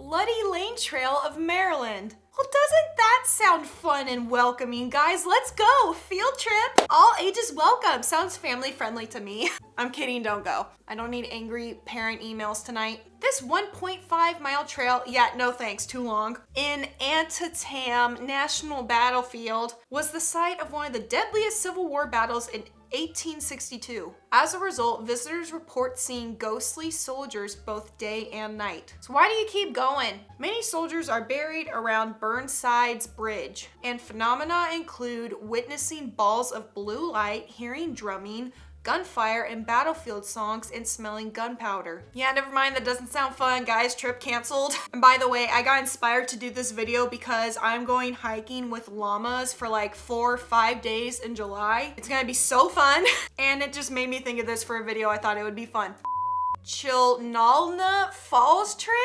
Luddy Lane Trail of Maryland. Well, doesn't that sound fun and welcoming, guys? Let's go! Field trip! All ages welcome. Sounds family friendly to me. I'm kidding, don't go. I don't need angry parent emails tonight. This 1.5 mile trail, yeah, no thanks, too long, in Antietam National Battlefield was the site of one of the deadliest Civil War battles in 1862. As a result, visitors report seeing ghostly soldiers both day and night. So why do you keep going? Many soldiers are buried around Burnside's Bridge, and phenomena include witnessing balls of blue light, hearing drumming, gunfire, and battlefield songs, and smelling gunpowder. Yeah, never mind, that doesn't sound fun, guys. Trip canceled. And by the way, I got inspired to do this video because I'm going hiking with llamas for like 4 or 5 days in July. It's gonna be so fun. And it just made me think of this for a video. I thought it would be fun. Chilnalna Falls Trail,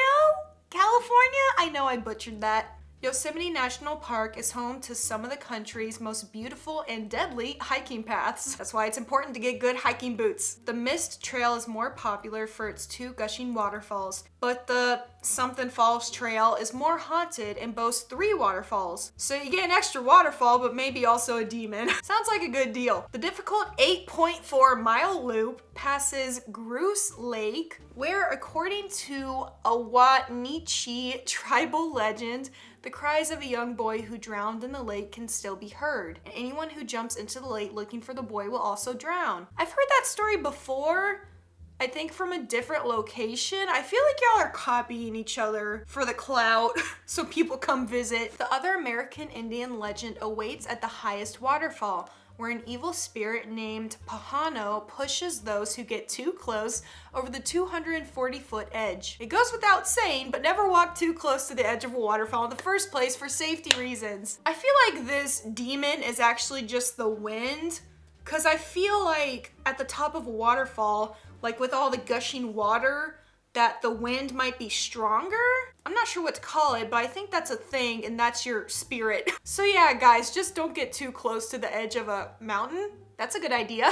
California? I know I butchered that. Yosemite National Park is home to some of the country's most beautiful and deadly hiking paths. That's why it's important to get good hiking boots. The Mist Trail is more popular for its 2 gushing waterfalls, but the Something Falls Trail is more haunted and boasts 3 waterfalls. So you get an extra waterfall, but maybe also a demon. Sounds like a good deal. The difficult 8.4 mile loop passes Groose Lake, where according to a Watnichi tribal legend, the cries of a young boy who drowned in the lake can still be heard, and anyone who jumps into the lake looking for the boy will also drown. I've heard that story before, I think from a different location. I feel like y'all are copying each other for the clout so people come visit. The other American Indian legend awaits at the highest waterfall, where an evil spirit named Pahano pushes those who get too close over the 240-foot edge. It goes without saying, but never walk too close to the edge of a waterfall in the first place for safety reasons. I feel like this demon is actually just the wind, because I feel like at the top of a waterfall, like with all the gushing water, that the wind might be stronger? I'm not sure what to call it, but I think that's a thing, and that's your spirit. So yeah, guys, just don't get too close to the edge of a mountain. That's a good idea.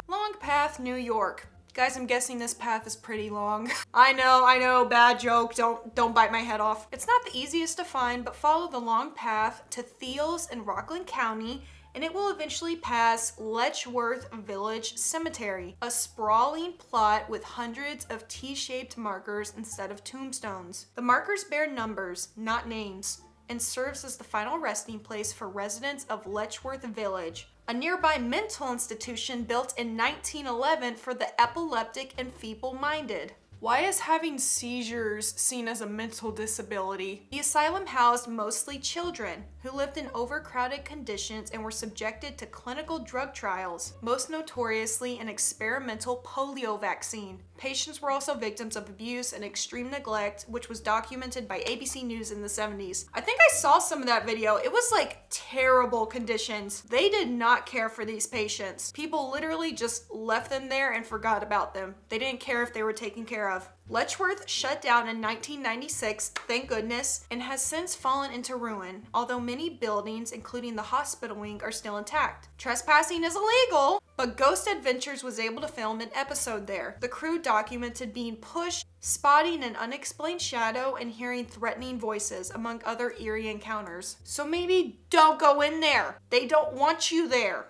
Long Path, New York. Guys, I'm guessing this path is pretty long. I know, bad joke. Don't bite my head off. It's not the easiest to find, but follow the long path to Thiels in Rockland County, and it will eventually pass Letchworth Village Cemetery, a sprawling plot with hundreds of T-shaped markers instead of tombstones. The markers bear numbers, not names, and serves as the final resting place for residents of Letchworth Village, a nearby mental institution built in 1911 for the epileptic and feeble-minded. Why is having seizures seen as a mental disability? The asylum housed mostly children who lived in overcrowded conditions and were subjected to clinical drug trials, most notoriously an experimental polio vaccine. Patients were also victims of abuse and extreme neglect, which was documented by ABC News in the 70s. I think I saw some of that video. It was like terrible conditions. They did not care for these patients. People literally just left them there and forgot about them. They didn't care if they were taken care of. Letchworth shut down in 1996, thank goodness, and has since fallen into ruin, although many buildings, including the hospital wing, are still intact. Trespassing is illegal, but Ghost Adventures was able to film an episode there. The crew documented being pushed, spotting an unexplained shadow, and hearing threatening voices, among other eerie encounters. So maybe don't go in there. They don't want you there.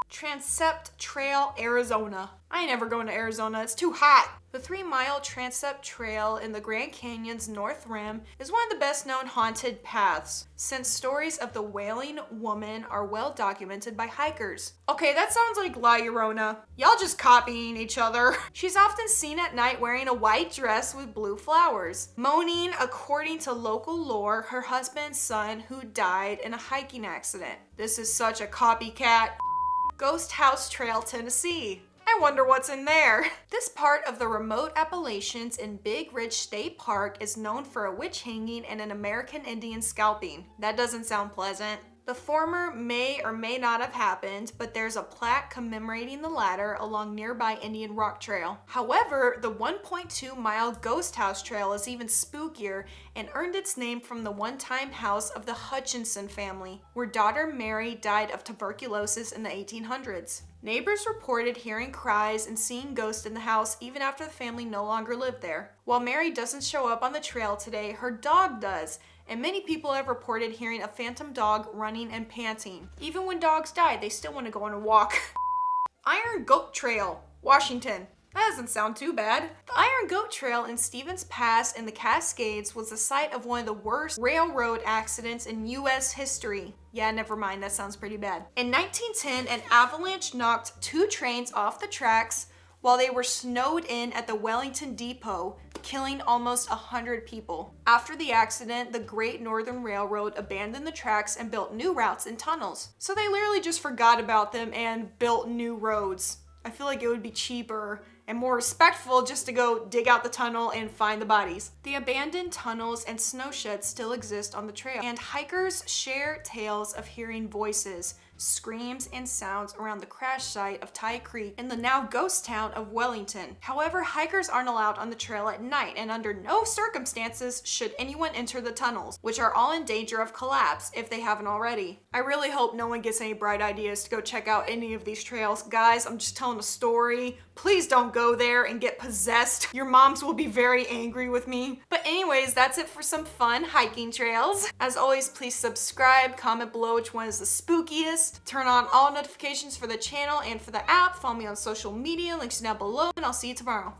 Transept Trail, Arizona. I ain't never going to Arizona, it's too hot. The 3-mile Transept Trail in the Grand Canyon's North Rim is one of the best known haunted paths, since stories of the Wailing Woman are well documented by hikers. Okay, that sounds like La Llorona. Y'all just copying each other. She's often seen at night wearing a white dress with blue flowers, moaning, according to local lore, her husband's son who died in a hiking accident. This is such a copycat. Ghost House Trail, Tennessee. I wonder what's in there. This part of the remote Appalachians in Big Ridge State Park is known for a witch hanging and an American Indian scalping. That doesn't sound pleasant. The former may or may not have happened, but there's a plaque commemorating the latter along nearby Indian Rock Trail. However, the 1.2-mile Ghost House Trail is even spookier and earned its name from the one-time house of the Hutchinson family, where daughter Mary died of tuberculosis in the 1800s. Neighbors reported hearing cries and seeing ghosts in the house even after the family no longer lived there. While Mary doesn't show up on the trail today, her dog does, and many people have reported hearing a phantom dog running and panting. Even when dogs die, they still want to go on a walk. Iron Goat Trail, Washington. That doesn't sound too bad. The Iron Goat Trail in Stevens Pass in the Cascades was the site of one of the worst railroad accidents in U.S. history. Yeah, never mind, that sounds pretty bad. In 1910, an avalanche knocked 2 trains off the tracks while they were snowed in at the Wellington Depot, killing almost 100 people. After the accident, the Great Northern Railroad abandoned the tracks and built new routes and tunnels. So they literally just forgot about them and built new roads. I feel like it would be cheaper and more respectful just to go dig out the tunnel and find the bodies. The abandoned tunnels and snow sheds still exist on the trail, and hikers share tales of hearing voices, screams, and sounds around the crash site of Ty Creek in the now ghost town of Wellington. However, hikers aren't allowed on the trail at night, and under no circumstances should anyone enter the tunnels, which are all in danger of collapse if they haven't already. I really hope no one gets any bright ideas to go check out any of these trails. Guys, I'm just telling a story. Please don't go there and get possessed. Your moms will be very angry with me. But anyways, that's it for some fun hiking trails. As always, please subscribe, comment below which one is the spookiest, turn on all notifications for the channel and for the app, follow me on social media, links down below, and I'll see you tomorrow.